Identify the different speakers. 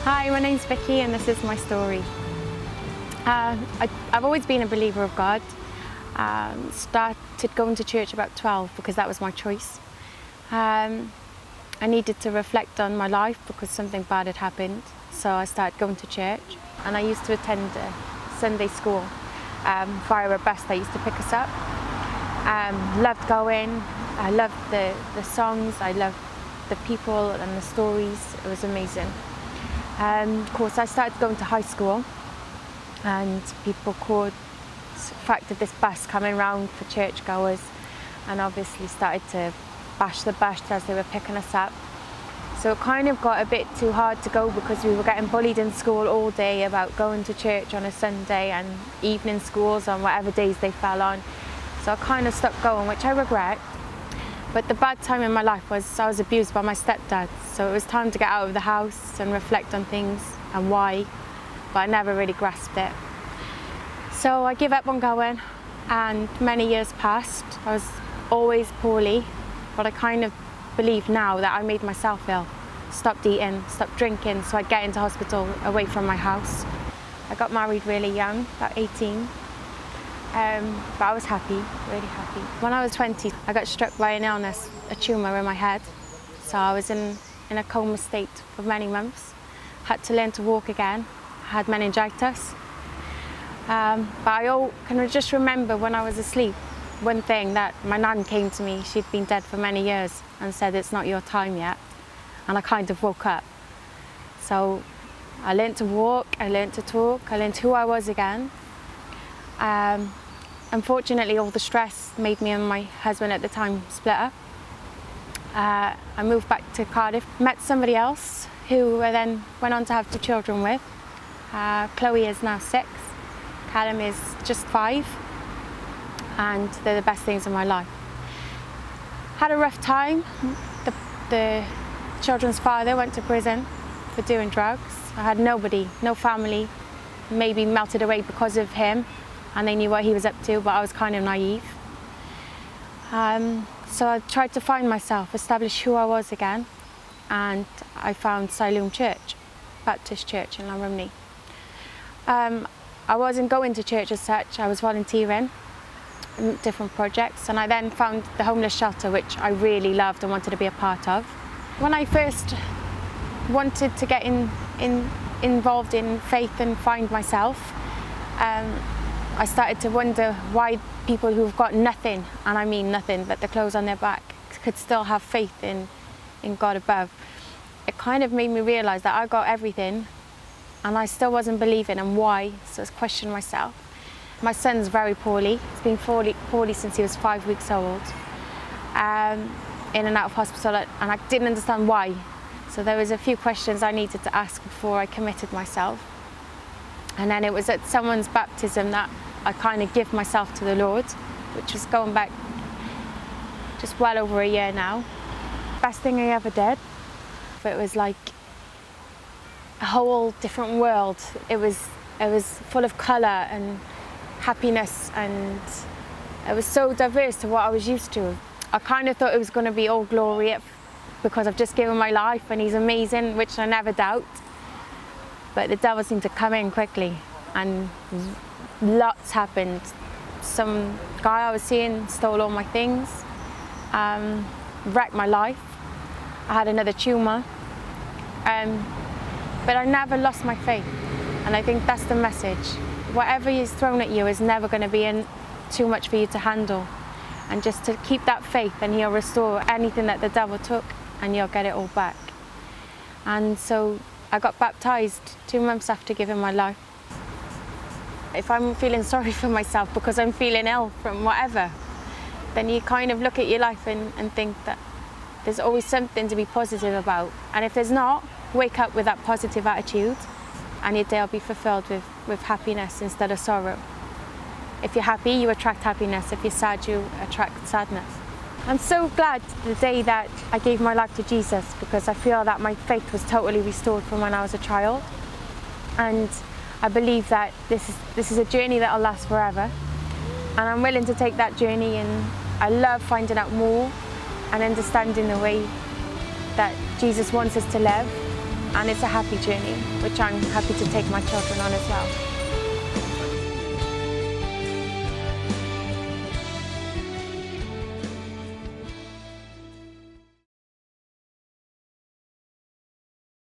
Speaker 1: Hi, my name's Vicky and this is my story. I've always been a believer of God. Started going to church about 12 because that was my choice. I needed to reflect on my life because something bad had happened, so I started going to church. And I used to attend Sunday school via a bus that used to pick us up. Loved going. I loved the songs. I loved the people and the stories. It was amazing. Of course, I started going to high school, and people called the fact of this bus coming round for churchgoers, and obviously started to bash the bus as they were picking us up. So it kind of got a bit too hard to go because we were getting bullied in school all day about going to church on a Sunday and evening schools on whatever days they fell on. So I kind of stopped going, which I regret. But the bad time in my life was I was abused by my stepdad. So it was time to get out of the house and reflect on things and why, but I never really grasped it. So I gave up on going, and many years passed. I was always poorly, but I kind of believe now that I made myself ill. Stopped eating, stopped drinking, so I'd get into hospital away from my house. I got married really young, about 18. But I was happy, really happy. When I was 20, I got struck by an illness, a tumour in my head. So I was in a coma state for many months. Had to learn to walk again. I had meningitis. But I can just remember when I was asleep, one thing that my nan came to me. She'd been dead for many years and said, "It's not your time yet." And I kind of woke up. So I learned to walk, I learned to talk, I learned who I was again. Unfortunately, all the stress made me and my husband at the time split up. I moved back to Cardiff, met somebody else who I then went on to have 2 children with. Chloe is now 6, Callum is just 5, and they're the best things in my life. Had a rough time. The children's father went to prison for doing drugs. I had nobody, no family, maybe melted away because of him. And they knew what he was up to, but I was kind of naive. So I tried to find myself, establish who I was again, and I found Siloam Church, Baptist Church in Llanrumney. I wasn't going to church as such, I was volunteering in different projects, and I then found the homeless shelter, which I really loved and wanted to be a part of. When I first wanted to get involved in faith and find myself, I started to wonder why people who've got nothing, and I mean nothing but the clothes on their back, could still have faith in God above. It kind of made me realise that I got everything and I still wasn't believing, and why, so I questioned myself. My son's very poorly. He's been poorly since he was 5 weeks old, in and out of hospital, and I didn't understand why. So there was a few questions I needed to ask before I committed myself. And then it was at someone's baptism that I kind of give myself to the Lord, which was going back just well over a year now. Best thing I ever did. It was like a whole different world. It was full of colour and happiness, and it was so diverse to what I was used to. I kind of thought it was going to be all glory because I've just given my life and he's amazing, which I never doubt. But the devil seemed to come in quickly, and lots happened. Some guy I was seeing stole all my things, wrecked my life. I had another tumour, but I never lost my faith, and I think that's the message. Whatever is thrown at you is never going to be too much for you to handle, and just to keep that faith, and he'll restore anything that the devil took, and you'll get it all back. And so I got baptised 2 months after giving my life. If I'm feeling sorry for myself because I'm feeling ill from whatever, then you kind of look at your life and think that there's always something to be positive about. And if there's not, wake up with that positive attitude, and your day will be fulfilled with happiness instead of sorrow. If you're happy, you attract happiness. If you're sad, you attract sadness. I'm so glad the day that I gave my life to Jesus, because I feel that my faith was totally restored from when I was a child. And I believe that this is a journey that will last forever. And I'm willing to take that journey, and I love finding out more and understanding the way that Jesus wants us to live. and it's a happy journey, which I'm happy to take my children on as well.